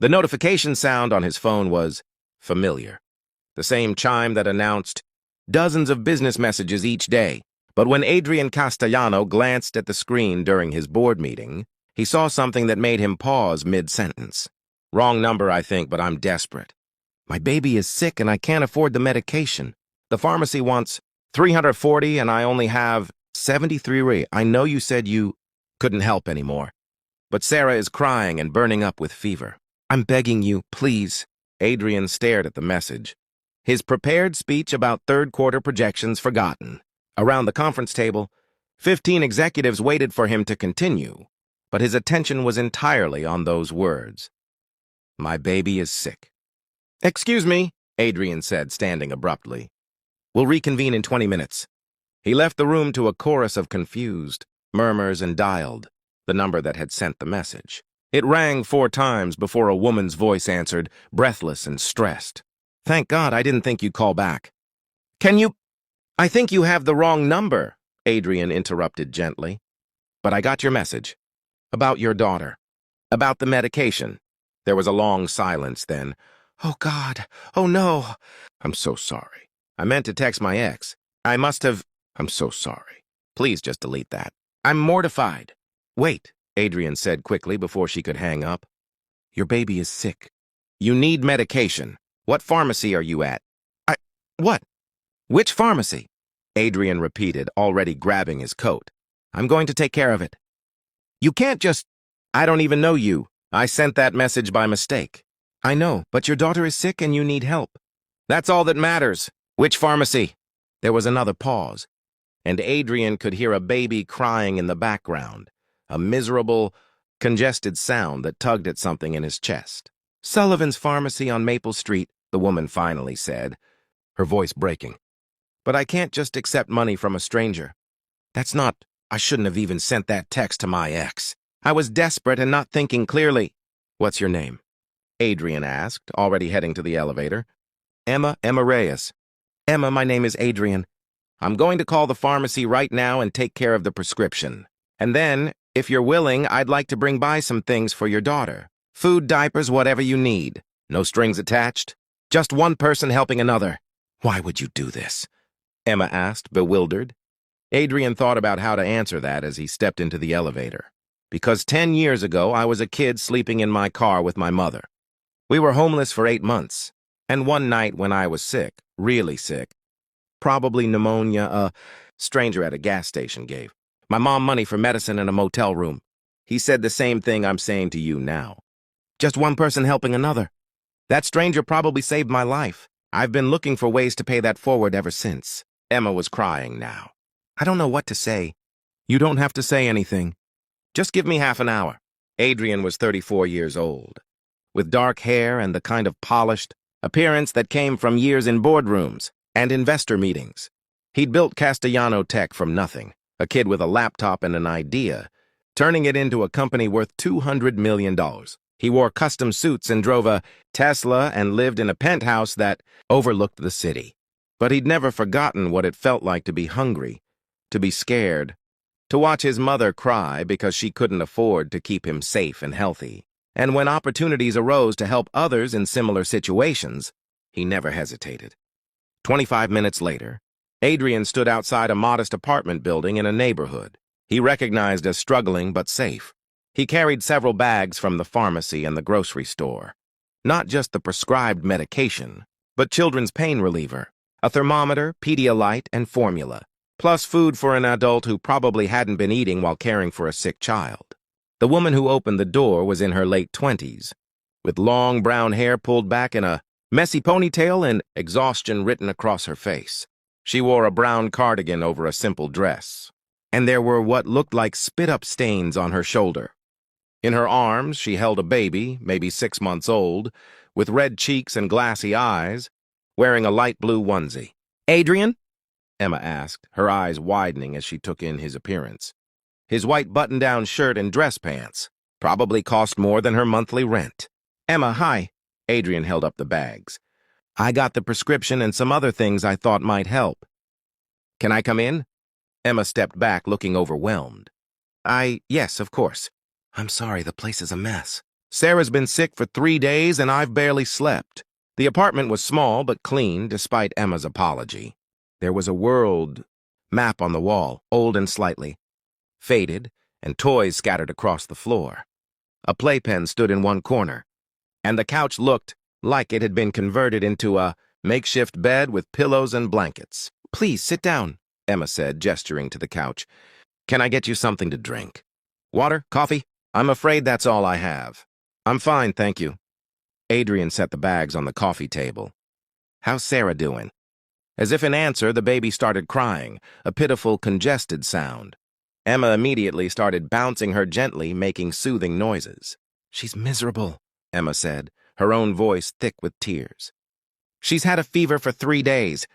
The notification sound on his phone was familiar, the same chime that announced dozens of business messages each day. But when Adrian Castellano glanced at the screen during his board meeting, he saw something that made him pause mid-sentence. Wrong number, I think, but I'm desperate. My baby is sick and I can't afford the medication. The pharmacy wants 340 and I only have 73. I know you said you couldn't help anymore. But Sarah is crying and burning up with fever. I'm begging you, please. Adrian stared at the message. His prepared speech about third-quarter projections forgotten. Around the conference table, 15 executives waited for him to continue, but his attention was entirely on those words. My baby is sick. Excuse me, Adrian said, standing abruptly. We'll reconvene in 20 minutes. He left the room to a chorus of confused murmurs and dialed the number that had sent the message. It rang 4 times before a woman's voice answered, breathless and stressed. Thank God I didn't think you'd call back. I think you have the wrong number, Adrian interrupted gently. But I got your message. About your daughter. About the medication. There was a long silence then. Oh, God. Oh, no. I'm so sorry. I meant to text my ex. I must have... I'm so sorry. Please just delete that. I'm mortified. Wait, Adrian said quickly before she could hang up. Your baby is sick. You need medication. What pharmacy are you at? What? Which pharmacy? Adrian repeated, already grabbing his coat. I'm going to take care of it. You can't just... I don't even know you. I sent that message by mistake. I know, but your daughter is sick and you need help. That's all that matters. Which pharmacy? There was another pause, and Adrian could hear a baby crying in the background, a miserable, congested sound that tugged at something in his chest. Sullivan's Pharmacy on Maple Street, the woman finally said, her voice breaking. But I can't just accept money from a stranger. That's not... I shouldn't have even sent that text to my ex. I was desperate and not thinking clearly. What's your name? Adrian asked, already heading to the elevator. Emma Reyes. Emma, my name is Adrian. I'm going to call the pharmacy right now and take care of the prescription. And then, if you're willing, I'd like to bring by some things for your daughter. Food, diapers, whatever you need. No strings attached. Just one person helping another. Why would you do this? Emma asked, bewildered. Adrian thought about how to answer that as he stepped into the elevator. Because 10 years ago, I was a kid sleeping in my car with my mother. We were homeless for 8 months. And one night when I was sick, really sick, probably pneumonia, a stranger at a gas station gave my mom money for medicine in a motel room. He said the same thing I'm saying to you now. Just one person helping another. That stranger probably saved my life. I've been looking for ways to pay that forward ever since. Emma was crying now. I don't know what to say. You don't have to say anything. Just give me half an hour. Adrian was 34 years old, with dark hair and the kind of polished appearance that came from years in boardrooms and investor meetings. He'd built Castellano Tech from nothing, a kid with a laptop and an idea, turning it into a company worth $200 million. He wore custom suits and drove a Tesla and lived in a penthouse that overlooked the city. But he'd never forgotten what it felt like to be hungry, to be scared, to watch his mother cry because she couldn't afford to keep him safe and healthy. And when opportunities arose to help others in similar situations, he never hesitated. 25 minutes later, Adrian stood outside a modest apartment building in a neighborhood he recognized as struggling but safe. He carried several bags from the pharmacy and the grocery store. Not just the prescribed medication, but children's pain reliever, a thermometer, Pedialyte, and formula, plus food for an adult who probably hadn't been eating while caring for a sick child. The woman who opened the door was in her late 20s, with long brown hair pulled back in a messy ponytail and exhaustion written across her face. She wore a brown cardigan over a simple dress, and there were what looked like spit-up stains on her shoulder. In her arms, she held a baby, maybe 6 months old, with red cheeks and glassy eyes, wearing a light blue onesie. Adrian? Emma asked, her eyes widening as she took in his appearance. His white button-down shirt and dress pants probably cost more than her monthly rent. Emma, hi. Adrian held up the bags. I got the prescription and some other things I thought might help. Can I come in? Emma stepped back, looking overwhelmed. Yes, of course. I'm sorry, the place is a mess. Sarah's been sick for 3 days and I've barely slept. The apartment was small but clean despite Emma's apology. There was a world map on the wall, old and slightly faded, and toys scattered across the floor. A playpen stood in one corner, and the couch looked like it had been converted into a makeshift bed with pillows and blankets. "Please, sit down," Emma said, gesturing to the couch. "Can I get you something to drink? Water? Coffee? I'm afraid that's all I have." "I'm fine, thank you." Adrian set the bags on the coffee table. "How's Sarah doing?" As if in answer, the baby started crying, a pitiful, congested sound. Emma immediately started bouncing her gently, making soothing noises. "She's miserable," Emma said, her own voice thick with tears. "She's had a fever for 3 days.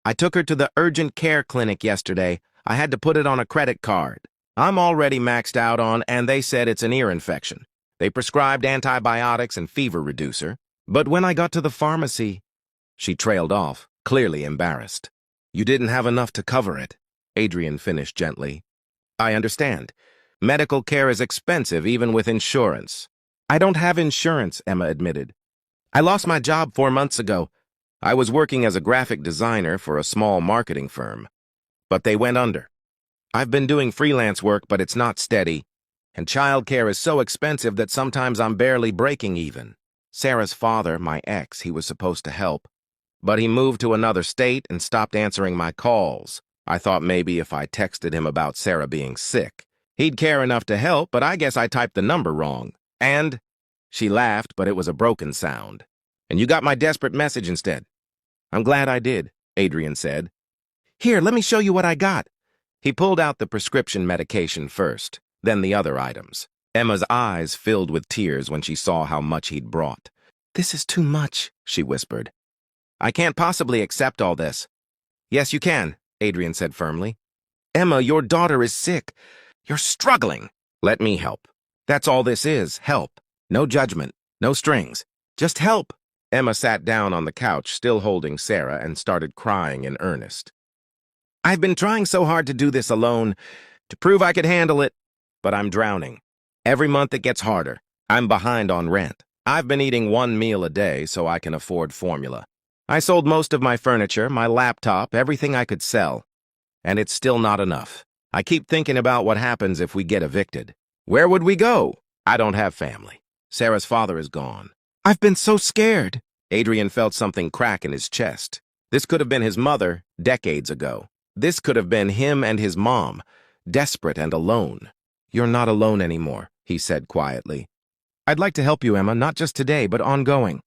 I took her to the urgent care clinic yesterday. I had to put it on a credit card. I'm already maxed out on, and they said it's an ear infection. They prescribed antibiotics and fever reducer. But when I got to the pharmacy..." She trailed off, clearly embarrassed. "You didn't have enough to cover it," Adrian finished gently. "I understand. Medical care is expensive, even with insurance." "I don't have insurance," Emma admitted. "I lost my job 4 months ago. I was working as a graphic designer for a small marketing firm. But they went under. I've been doing freelance work, but it's not steady. And childcare is so expensive that sometimes I'm barely breaking even. Sarah's father, my ex, he was supposed to help. But he moved to another state and stopped answering my calls. I thought maybe if I texted him about Sarah being sick, he'd care enough to help, but I guess I typed the number wrong. And..." She laughed, but it was a broken sound. "And you got my desperate message instead." "I'm glad I did," Adrian said. "Here, let me show you what I got." He pulled out the prescription medication first, then the other items. Emma's eyes filled with tears when she saw how much he'd brought. "This is too much," she whispered. "I can't possibly accept all this." "Yes, you can," Adrian said firmly. "Emma, your daughter is sick. You're struggling. Let me help. That's all this is, help. No judgment, no strings. Just help." Emma sat down on the couch, still holding Sarah, and started crying in earnest. "I've been trying so hard to do this alone, to prove I could handle it, but I'm drowning. Every month it gets harder. I'm behind on rent. I've been eating 1 meal a day so I can afford formula. I sold most of my furniture, my laptop, everything I could sell. And it's still not enough. I keep thinking about what happens if we get evicted. Where would we go? I don't have family. Sarah's father is gone. I've been so scared." Adrian felt something crack in his chest. This could have been his mother decades ago. This could have been him and his mom, desperate and alone. "You're not alone anymore," he said quietly. "I'd like to help you, Emma, not just today, but ongoing.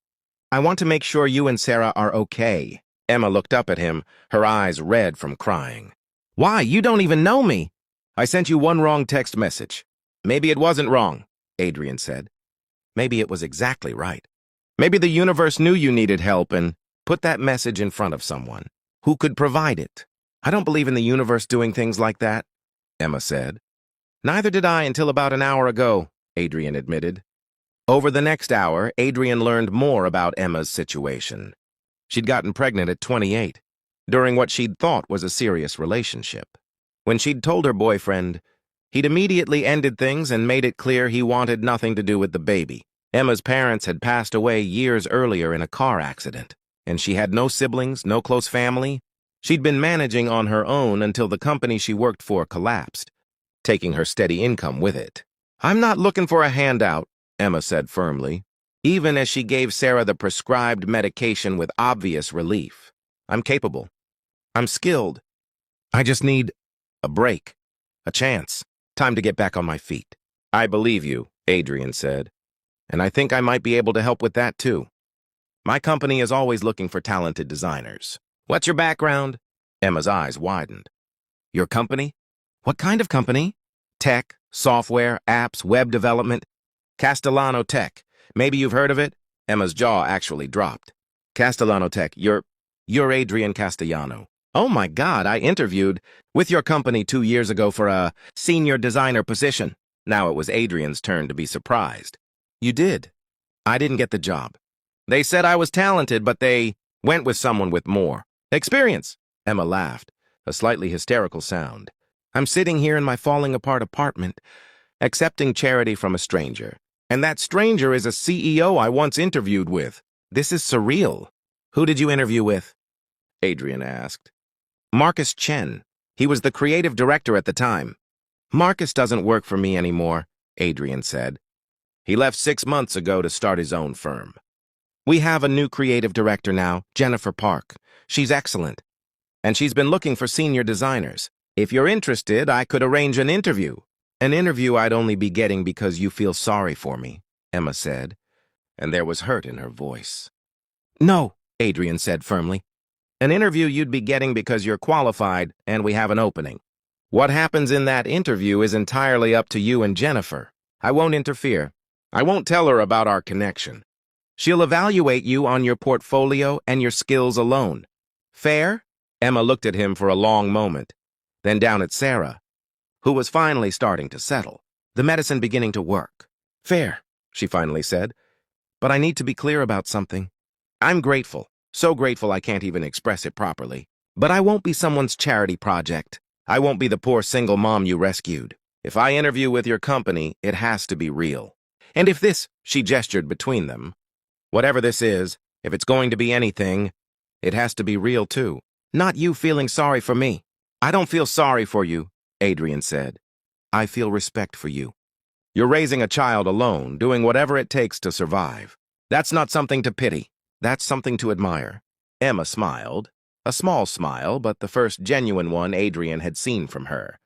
I want to make sure you and Sarah are okay." Emma looked up at him, her eyes red from crying. "Why? You don't even know me." "I sent you one wrong text message." "Maybe it wasn't wrong," Adrian said. "Maybe it was exactly right. Maybe the universe knew you needed help and put that message in front of someone who could provide it." "I don't believe in the universe doing things like that," Emma said. "Neither did I until about an hour ago," Adrian admitted. Over the next hour, Adrian learned more about Emma's situation. She'd gotten pregnant at 28, during what she'd thought was a serious relationship. When she'd told her boyfriend, he'd immediately ended things and made it clear he wanted nothing to do with the baby. Emma's parents had passed away years earlier in a car accident, and she had no siblings, no close family. She'd been managing on her own until the company she worked for collapsed, taking her steady income with it. "I'm not looking for a handout," Emma said firmly, even as she gave Sarah the prescribed medication with obvious relief. "I'm capable. I'm skilled. I just need a break, a chance, time to get back on my feet." "I believe you," Adrian said, "and I think I might be able to help with that too. My company is always looking for talented designers." "What's your background?" Emma's eyes widened. "Your company? What kind of company?" "Tech, software, apps, web development. Castellano Tech. Maybe you've heard of it?" Emma's jaw actually dropped. "Castellano Tech, you're Adrian Castellano." "Oh my God, I interviewed with your company 2 years ago for a senior designer position." Now it was Adrian's turn to be surprised. "You did?" "I didn't get the job. They said I was talented, but they went with someone with more experience." Emma laughed, a slightly hysterical sound. "I'm sitting here in my falling apart apartment, accepting charity from a stranger. And that stranger is a CEO I once interviewed with. This is surreal. Who did you interview with? Adrian asked. Marcus Chen. He was the creative director at the time. Marcus doesn't work for me anymore, Adrian said. He left 6 months ago to start his own firm. We have a new creative director now, Jennifer Park. She's excellent. And she's been looking for senior designers. If you're interested, I could arrange an interview. An interview I'd only be getting because you feel sorry for me, Emma said, and there was hurt in her voice. No, Adrian said firmly. An interview you'd be getting because you're qualified and we have an opening. What happens in that interview is entirely up to you and Jennifer. I won't interfere. I won't tell her about our connection. She'll evaluate you on your portfolio and your skills alone. Fair? Emma looked at him for a long moment, then down at Sarah, who was finally starting to settle, the medicine beginning to work. Fair, she finally said, but I need to be clear about something. I'm grateful, so grateful I can't even express it properly. But I won't be someone's charity project. I won't be the poor single mom you rescued. If I interview with your company, it has to be real. And if this, she gestured between them, whatever this is, if it's going to be anything, it has to be real too. Not you feeling sorry for me. I don't feel sorry for you, Adrian said. I feel respect for you. You're raising a child alone, doing whatever it takes to survive. That's not something to pity. That's something to admire. Emma smiled. A small smile, but the first genuine one Adrian had seen from her.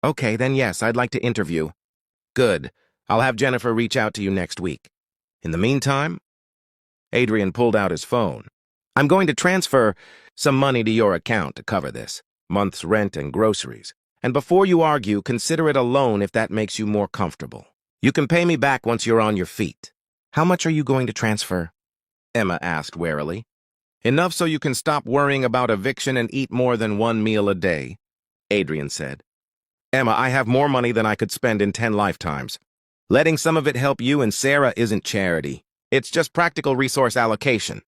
Okay, then yes, I'd like to interview. Good. I'll have Jennifer reach out to you next week. In the meantime, Adrian pulled out his phone. I'm going to transfer some money to your account to cover this, month's rent and groceries. And before you argue, consider it a loan if that makes you more comfortable. You can pay me back once you're on your feet. How much are you going to transfer? Emma asked warily. Enough so you can stop worrying about eviction and eat more than one meal a day, Adrian said. Emma, I have more money than I could spend in 10 lifetimes. Letting some of it help you and Sarah isn't charity. It's just practical resource allocation.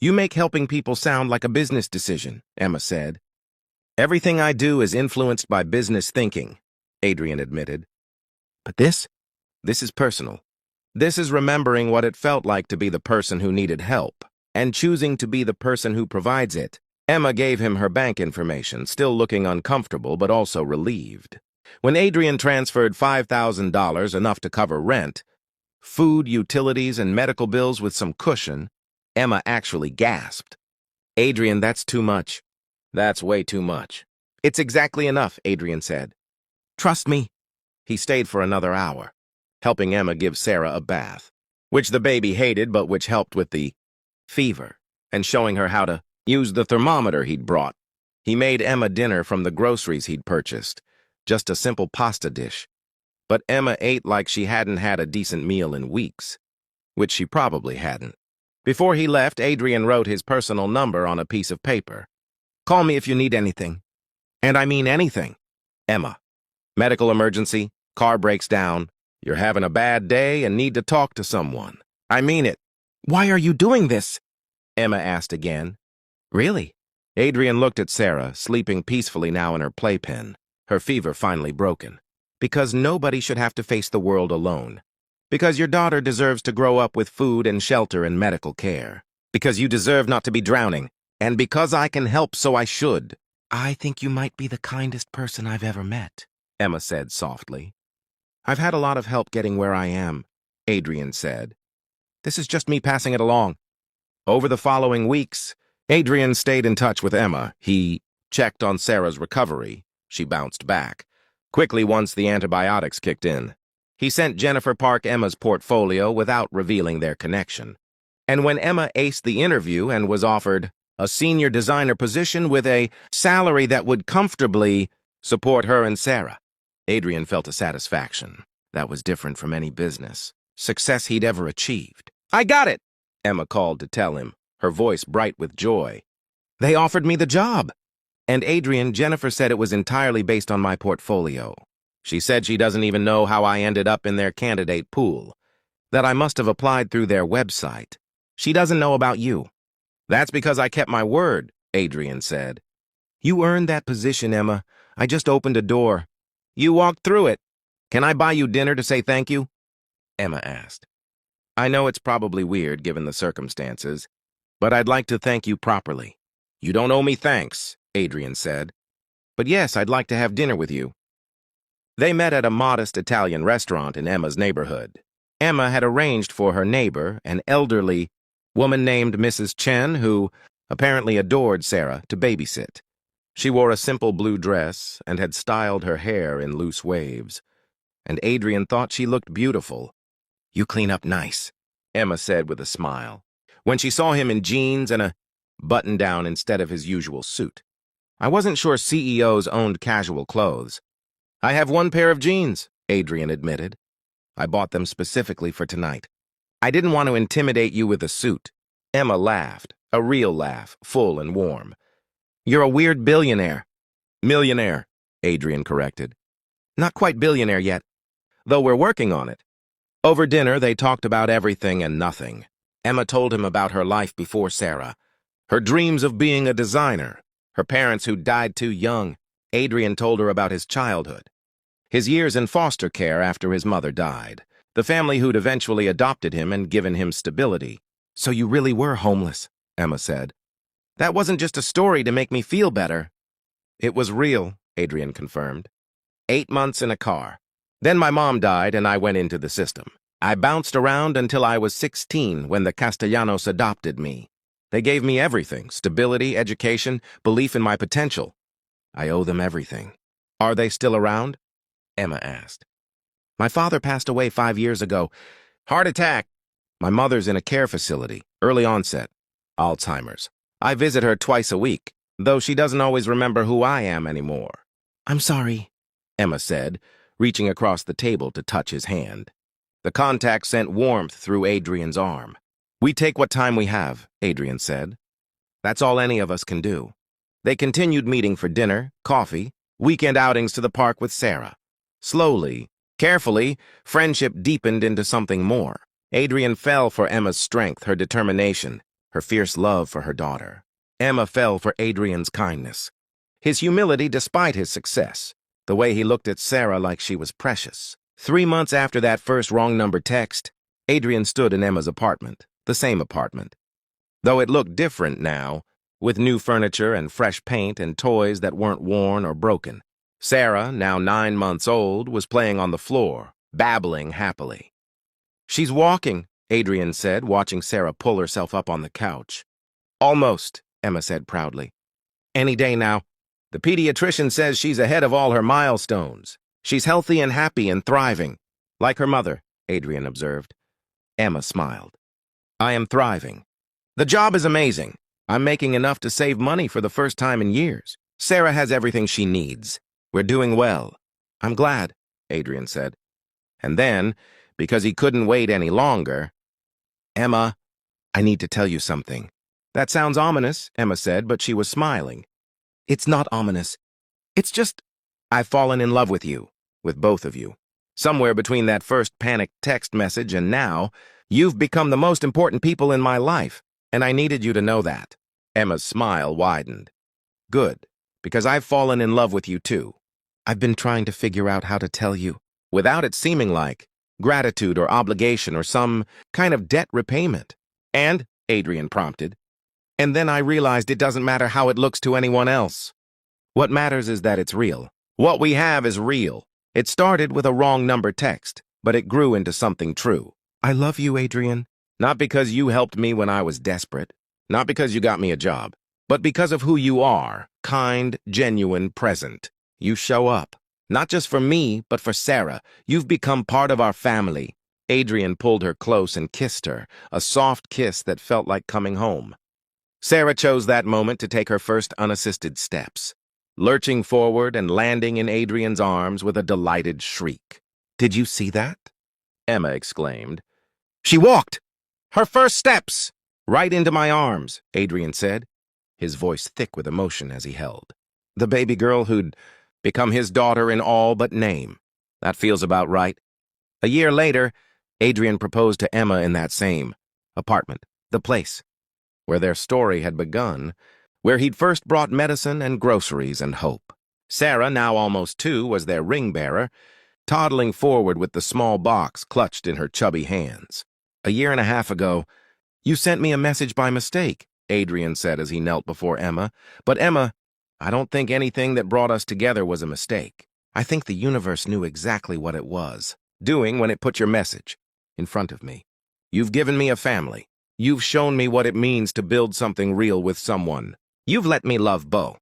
You make helping people sound like a business decision, Emma said. Everything I do is influenced by business thinking, Adrian admitted. But this is personal. This is remembering what it felt like to be the person who needed help, and choosing to be the person who provides it. Emma gave him her bank information, still looking uncomfortable but also relieved. When Adrian transferred $5,000, enough to cover rent, food, utilities, and medical bills with some cushion, Emma actually gasped. Adrian, that's too much. That's way too much. It's exactly enough, Adrian said. Trust me. He stayed for another hour, helping Emma give Sarah a bath, which the baby hated but which helped with the fever, and showing her how to use the thermometer he'd brought. He made Emma dinner from the groceries he'd purchased, just a simple pasta dish. But Emma ate like she hadn't had a decent meal in weeks, which she probably hadn't. Before he left, Adrian wrote his personal number on a piece of paper. Call me if you need anything. And I mean anything. Emma. Medical emergency, car breaks down, you're having a bad day and need to talk to someone. I mean it. Why are you doing this? Emma asked again. Really? Adrian looked at Sarah, sleeping peacefully now in her playpen, her fever finally broken. Because nobody should have to face the world alone. Because your daughter deserves to grow up with food and shelter and medical care. Because you deserve not to be drowning. And because I can help, so I should. I think you might be the kindest person I've ever met, Emma said softly. I've had a lot of help getting where I am, Adrian said. This is just me passing it along. Over the following weeks, Adrian stayed in touch with Emma. He checked on Sarah's recovery. She bounced back quickly once the antibiotics kicked in. He sent Jennifer Park Emma's portfolio without revealing their connection. And when Emma aced the interview and was offered a senior designer position with a salary that would comfortably support her and Sarah, Adrian felt a satisfaction that was different from any business success he'd ever achieved. I got it, Emma called to tell him, her voice bright with joy. They offered me the job. And Adrian, Jennifer said it was entirely based on my portfolio. She said she doesn't even know how I ended up in their candidate pool, that I must have applied through their website. She doesn't know about you. That's because I kept my word, Adrian said. You earned that position, Emma. I just opened a door. You walked through it. Can I buy you dinner to say thank you? Emma asked. I know it's probably weird given the circumstances, but I'd like to thank you properly. You don't owe me thanks, Adrian said. But yes, I'd like to have dinner with you. They met at a modest Italian restaurant in Emma's neighborhood. Emma had arranged for her neighbor, an elderly woman named Mrs. Chen, who apparently adored Sarah, to babysit. She wore a simple blue dress and had styled her hair in loose waves, and Adrian thought she looked beautiful. "You clean up nice," Emma said with a smile, when she saw him in jeans and a button-down instead of his usual suit. "I wasn't sure CEOs owned casual clothes." "I have one pair of jeans," Adrian admitted. "I bought them specifically for tonight. I didn't want to intimidate you with a suit." Emma laughed, a real laugh, full and warm. "You're a weird billionaire." "Millionaire," Adrian corrected. "Not quite billionaire yet, though we're working on it." Over dinner, they talked about everything and nothing. Emma told him about her life before Sarah, her dreams of being a designer, her parents who died too young. Adrian told her about his childhood, his years in foster care after his mother died, the family who'd eventually adopted him and given him stability. "So you really were homeless," Emma said. "That wasn't just a story to make me feel better." "It was real," Adrian confirmed. 8 months in a car. Then my mom died and I went into the system. I bounced around until I was 16 when the Castellanos adopted me. They gave me everything: stability, education, belief in my potential. I owe them everything. "Are they still around?" Emma asked. "My father passed away 5 years ago. Heart attack. My mother's in a care facility, early onset, Alzheimer's. I visit her twice a week, though she doesn't always remember who I am anymore." "I'm sorry," Emma said, reaching across the table to touch his hand. The contact sent warmth through Adrian's arm. "We take what time we have," Adrian said. "That's all any of us can do." They continued meeting for dinner, coffee, weekend outings to the park with Sarah. Slowly, carefully, friendship deepened into something more. Adrian fell for Emma's strength, her determination, her fierce love for her daughter. Emma fell for Adrian's kindness, his humility despite his success, the way he looked at Sarah like she was precious. 3 months after that first wrong number text, Adrian stood in Emma's apartment, the same apartment. Though it looked different now, with new furniture and fresh paint and toys that weren't worn or broken. Sarah, now 9 months old, was playing on the floor, babbling happily. "She's walking," Adrian said, watching Sarah pull herself up on the couch. "Almost," Emma said proudly. "Any day now. The pediatrician says she's ahead of all her milestones. She's healthy and happy and thriving. Like her mother," Adrian observed. Emma smiled. "I am thriving. The job is amazing. I'm making enough to save money for the first time in years. Sarah has everything she needs. We're doing well." "I'm glad," Adrian said. And then, because he couldn't wait any longer, "Emma, I need to tell you something." "That sounds ominous," Emma said, but she was smiling. "It's not ominous. It's just, I've fallen in love with you, with both of you. Somewhere between that first panicked text message and now, you've become the most important people in my life, and I needed you to know that." Emma's smile widened. "Good, because I've fallen in love with you too. I've been trying to figure out how to tell you, without it seeming like gratitude or obligation or some kind of debt repayment." "And," Adrian prompted, "and then I realized it doesn't matter how it looks to anyone else. What matters is that it's real. What we have is real. It started with a wrong number text, but it grew into something true. I love you, Adrian. Not because you helped me when I was desperate, not because you got me a job, but because of who you are, kind, genuine, present. You show up, not just for me, but for Sarah. You've become part of our family." Adrian pulled her close and kissed her, a soft kiss that felt like coming home. Sarah chose that moment to take her first unassisted steps, lurching forward and landing in Adrian's arms with a delighted shriek. "Did you see that?" Emma exclaimed. "She walked! Her first steps! Right into my arms," Adrian said, his voice thick with emotion as he held. "The baby girl who'd become his daughter in all but name. That feels about right." A year later, Adrian proposed to Emma in that same apartment, the place where their story had begun, where he'd first brought medicine and groceries and hope. Sarah, now almost 2, was their ring bearer, toddling forward with the small box clutched in her chubby hands. A year and a half ago, you sent me a message by mistake, Adrian said as he knelt before Emma. But Emma, I don't think anything that brought us together was a mistake. I think the universe knew exactly what it was doing when it put your message in front of me. You've given me a family. You've shown me what it means to build something real with someone. You've let me love Bo.